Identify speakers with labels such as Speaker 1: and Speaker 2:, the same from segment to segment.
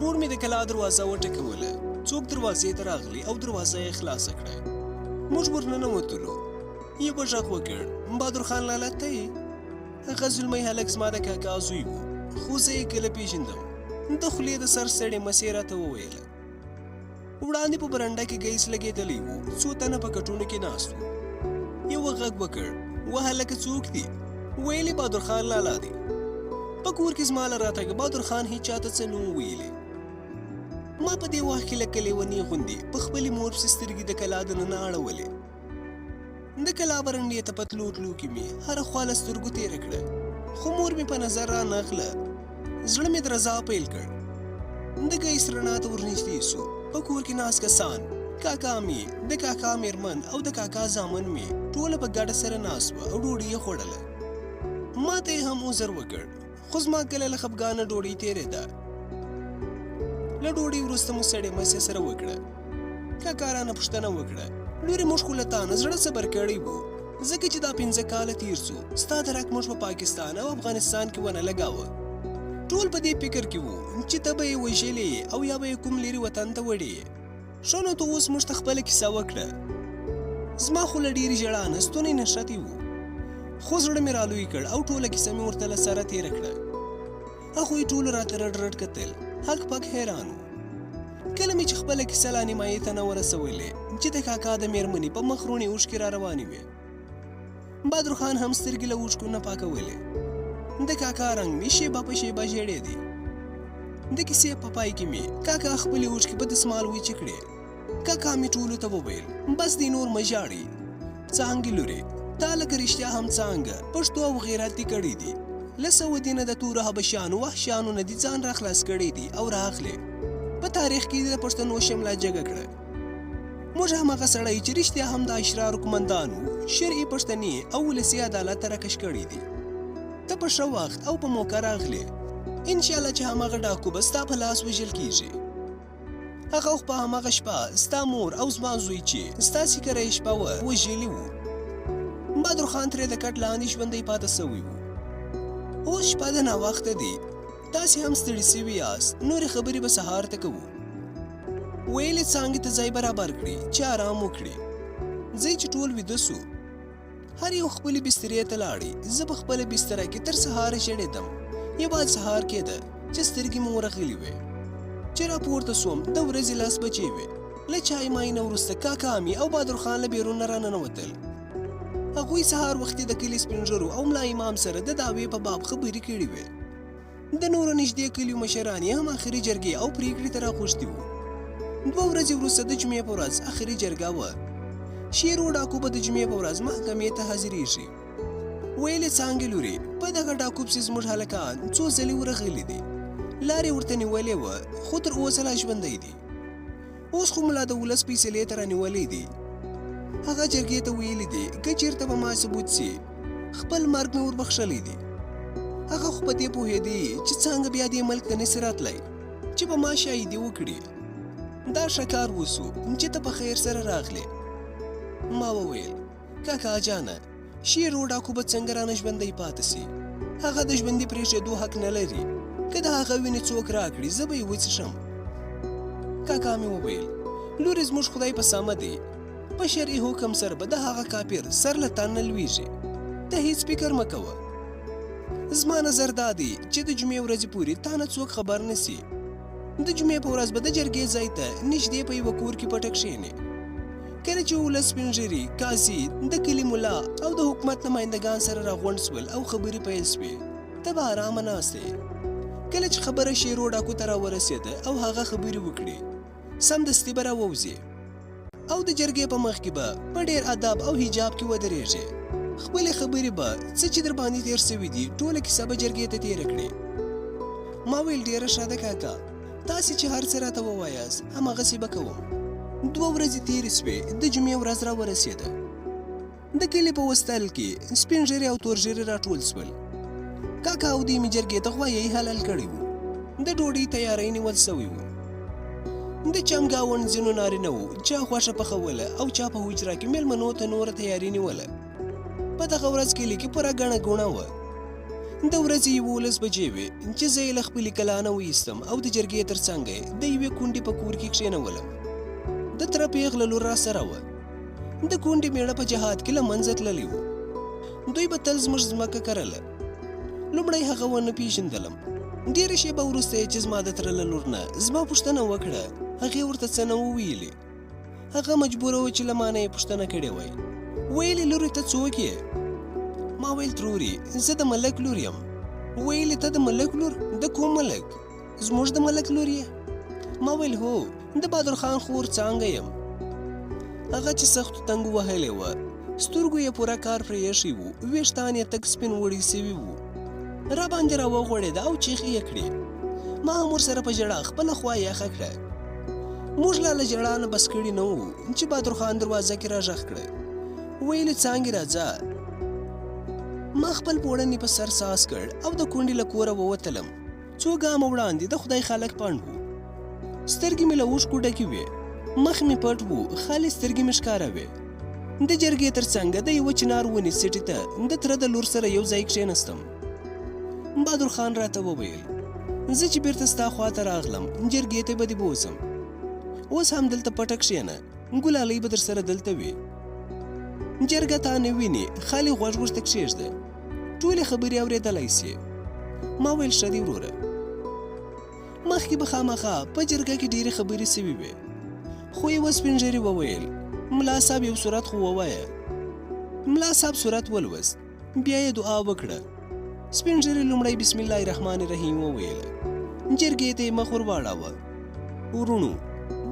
Speaker 1: ورور مې د کلا دروازه وټکوله. څوک دروازې ته راغلی او دروازه یې خلاصه کړه. موږ ورننوتلو. یوه غږ وکړ: بهادر خان لالا ته یې؟ هغه زلمی هلک زما د کاکا زوی و، خو زه یې کله پیژندم. د خولې د سر سړې مسې راته وویله. وړاندې په برنډه کې ګیس لګېدلی و، څو تنه په کټونو کې ناست وو. یوه غږ وکړ: وهلکه څوک دي؟ ویلې بهادر خان لالا دی. په کور کې زما له راتګ بهادر خان هېچا ته څه نه و ویلې. ما په دې وخت کې لکه لیونۍ غوندې په خپلې مور پسې سترګې د کلا دننه اړولې. د کلا برنډې ته په تلو تلو کې مې هره خوا له سترګو تېره کړه، خو مور مې په نظر رانغله. زړه مې درزا پیل کړ. د ګیس رڼا ته ورنږدې سو. په کور کې ناست کسان، کاکا مې، د کاکا مېرمن او د کاکا زامن مې ټوله په ګډه سره ناست وه او ډوډۍ یې خوړله. ما ته یې هم عذر وکړ، خو زما کله له خفګانه ډوډۍ تېرېده. له ډوډۍ وروسته مو سړې مسې سره وکړه. کاکا رانه پوښتنه وکړه: لورې موږ خو له تا نه زړه صبر کړی و، ځکه چې دا 5 کاله تېر سو ستا درک موږ په پاکستان او افغانستان کې ونه لګاوه. ټول په دې فکر کې وو چې ته به یې وژلې او یا به یې کوم لرې وطن ته وړې. ښه نو ته اوس موږ ته خپله کیسه وکړه. زما خو له ډېرې ژړا نه ستونی نښتې وو، خو زړه مې رالوی کړ او ټوله کیسه مې ورته له سره تېره کړه. هغوی ټولو راته رډ رډ کتل، هک پک حیران وو. کله مې چې خپله کیسه لا نیمایي ته نه ورسولې چې د کاکا د مېرمنې په مخ روڼې اوښکې را روانې وې. بهادر خان هم سترګې له اوښکو نه پاکولې. د کاکا رنګ مې شیبه په شیبه ژېړېدی. د کیسې په پای کې مې کاکا خپلې اوښکې په دسمال وچې کړې. کاکا مې ټولو ته وویل: بس دی نور مه ژاړئ. څانګې لورې، تا لکه رښتیا هم څانګه، پښتو او غیرت دې کړی دي. له سعودي نه د تورو حبشیانو وحشیانو نه دې ځان راخلاص کړی دي او راغلې. په تاریخ کې د پښتنو شمله جګه کړه. موږ هماغه سړی چې رښتیا هم د اشرارو قمندان وو، شرعي پښتني او ولسي عدالت ته راکش کړی دي. ته په ښه وخت او په موقع راغلې. انشاءالله چې هماغه ډاکو به ستا په لاس وژل کیږي. هغه په هماغه شپه ستا مور او زما زوی چې ستاسې کره یې شپه وه وژلي وو. بهادر خان ترې د کټ لاندې ژوندی پاته سوی وو. اوس شپه د ناوخته دی، تاسې هم ستړي سوي یاست، نورې خبرې به سهار ته کوو. ویلې څانګې ته ځای برابر کړي چې آرام وکړي. ځای چې ټول ویده سو، هر یو خپلې بسترې ته لاړې. زه په خپله بستره کې تر سهاره ژړېدم. یوازې سهار کېده چې سترګې مې ورغلې وې. چې راپورته سوم د ورځې 10 بجې وې. له چای مای نه وروسته کاکا مې او بهادر خان له بیرونه راننوتل. هغوی سهار وختي د کلي سپین ږیرو او ملا امام سره د دعوې په باب خبرې کړې وې. د نورو نږدې کلیو مشران یې هم اخري جرګې او پرېکړې ته راغوښتي وو. 2 ورځې وروسته د جمعې په ورځ اخري جرګه وه. شیر و ډاکو به د جمعې په ورځ محکمې ته حاضرېږي. ویلې څانګې لورې، په دغه ډاکو پسې زموږ هلکان څو ځلې ورغلي دي. لارې ورته نیولې وه، خو تر اوسه لا ژوندی دي. اوس خو ملا د ولس فیصلې ته رانیولې دي. هغه جرګې ته ویلي دي که چېرته به ما ثبوت سي، خپل مرګ مې وربخښلی دی. هغه خو په دې پوهېدی چې څانګه بیا دې ملک ته نسي راتلی چې په ما شاهدي وکړي. دا ښه کار وسو چې ته په خیر سره راغلې. ما وویل: کاکا جانه، شیر و ډاکو به څنګه رانه ژوندی پاته سي؟ هغه د ژوندي پرېښېدو حق نه لري. که د هغه وینې څوک راکړي زه به یې وڅښم. کاکا مې وویل: لورې زموږ خدای په سمه دی. په شرعي حکم سره به د هغه کافر سر له تن نه لویږي. ته هیڅ فکر مه کوه. زما نظر دا دی چې د جمعې ورځې پورې تا نه څوک خبر نسي. د جمعې په ورځ به د جرګې ځای ته نږدې په یوه کور کې پټه کښېنې. کله چې ولس سپین ږیري، قاضي، د کلي ملا او د حکومت نمایندګان سره راغونډ سول او خبرې پیل سوې، ته به ارامه ناست یې. کله چې خبره شیر و ډاکو ته راورسېده او هغه خبرې وکړې، سمدستي به راووځې او د جرګې په مخ کې به په ډېر ادب او حجاب کې ودرېږې. خپلې خبرې به څه چې در باندې تېر سوي دي ټوله کیسه به جرګې ته تېره کړې. ما ویل: ډېره ښه ده کاکا، تاسې چې هر څه راته ووایاست هماغسې به کوم. 2 ورځې تېرې سوې، د جمعې ورځ راورسېده. د کلي په وسطل کې سپین ږیري او تور ږیري راټول سول. کاکا او دې مې جرګې ته غوایۍ حلال کړي وو. د ډوډۍ تیاری نیول سوی وو. د چمګاوڼ ځینو نارینه وو چا غوښه پخوله او چا په حجره کې مېلمنو ته نوره تیاري نیوله. په دغه ورځ کلي کې پوره ګڼه ګوڼه وه. د ورځې 11 بجې وې چې زه یې له خپلې کلا نه وایستم او د جرګې تر څنګه یې د یوې کونډې په کور کې کښېنولم. د تره پیغله لور راسره وه. د کونډې مېړه په جهاد کې له منځه تللی و. دوی به تل زموږ ځمکه کرله. لومړی هغه ونه پېژندلم. ډېره شېبه وروسته یې چې زما د تره له لور نه زما پوښتنه وکړه، هغې ورته څه نه وویلې. هغه مجبوره و چې له ما نه یې پوښتنه کړې وای. ویلې لورې ته څوک یې؟ ما ویل ترورې زه د ملک لور یم. ویلې ته د ملک لور؟ د کوم ملک؟ زموږ د ملک لور یې؟ ما ویل هو، د بهادر خان خور څانګه یم. هغه چې سختو تنګو وهلی وه، سترګو یې پوره کار پرې ایښی و، ویښتان یې تک سپین وړي سوي وو. را باندې را وغوړېده او چیغې یې کړې. ما هم ورسره په ژړا خپله خوا یخه کړه. موږ لا له ژړا نه بس کړي نه وو چې بهادر خان دروازه کې را غږ کړه. ویلې څانګې راځه. ما خپل پوړنی په سر ساس کړ او د کونډې له کوره ووتلم. څو ګامه وړاندې د خدای خلک پنډ وو. سترګې مې له اوښکو ډکې وې، مخ مې پټ وو، خالي سترګې مې ښکاره وې. د جرګې تر څنګه د یوه چنار ونې سیټې ته د تره د لور سره یو ځای کښېنستم. بهادر خان راته وویل، زه چې بیرته ستا خواته راغلم جرګې ته به دې بوځم. اوس هم دلته پټه کښېنه، ګلالۍ به در سره دلته وي. جرګه تا نه ویني، خالي غوږ ورته کښېږده، ټولې خبرې اورېدلی سي. ما ویل ښه دي وروره. مخکې به خامخا په جرګه کې ډېرې خبرې سوي وې، خو یوه سپین ږیري وویل، ملا صاحب یو صورت خو ووایه. ملا صاحب صورت ولوست، بیا یې دعا وکړه. سپین ږیري لومړی بسم الله الرحمن الرحیم وویله. جرګې ته یې مخ ور واړاوه. ورونو،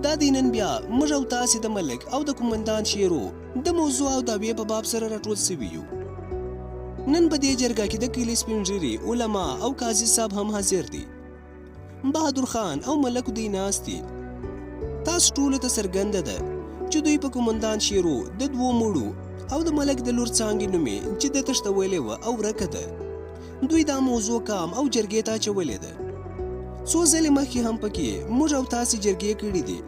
Speaker 1: دا دی نن بیا موږ او تاسې د ملک او د قومندان شیرو د موضوع او دعوې په باب سره راټول سوي یو. نن په دې جرګه کې د کلي سپین ږیري، علما او قاضي صاحب هم حاضر دي. بهادر خان او ملک دوی ناست دي. تاسو ټولو ته څرګنده ده چې دوی په قومندان شیرو د دوو مړو او د ملک د لور څانګې نومې چې ده تښتولې وه او ورکه ده، دوی دا موضوع کام او جرګې ته اچولې ده. څو ځلې مخکې هم پکې موږ او تاسې جرګې کړي دي.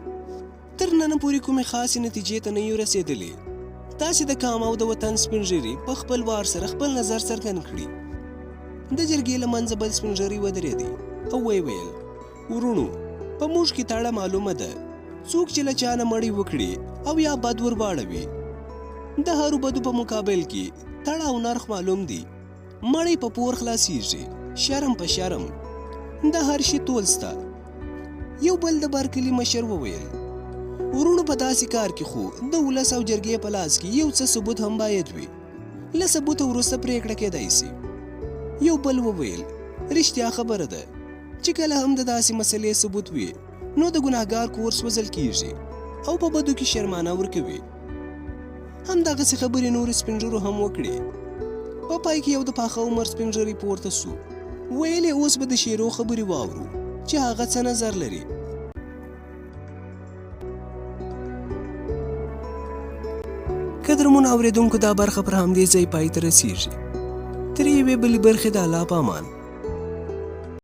Speaker 1: تر ننه پورې کومې خاصې نتیجې ته نه یو رسېدلې. تاسې د کام او د وطن سپین ږیري په خپل وار سره خپل نظر څرګند کړي. د جرګې له منځه بل سپین ږیري ودرېدی او ویې ویل، ورونو، په موږ کې تاړه معلومه ده، څوک چې له چا نه مړی وکړي او یا بد ور واړوي، د هرو بدو په مقابل کې تړه او نرخ معلوم دي. مړی په پور خلاصیږي، شرم په شرم، د هر شي تول سته. یو بل د برکلي مشر وویل، ورونو، په داسې کار کې خو د ولس او جرګې په لاس کې یو څه ثبوت هم باید وي. له ثبوته وروسته پرېکړه کېدای سي. یو بل وویل، رښتیا خبره ده چې کله هم د داسې مسلې ثبوت وي نو د ګناهګار کور سوځل کېږي او په بدو کې شرمانه ورکوي. همدغسې خبرې نورو سپین ږیرو هم وکړې. په پای کې یو د پاخه عمر سپین ږیری پورته سو. ویلې اوس به د شیرو خبرې واورو چې هغه څه نظر لري. قدرمنو اورېدونکو، دا برخه پر همدې ځای پای ته رسېږي. تر یوې بلې برخې د الله په امان.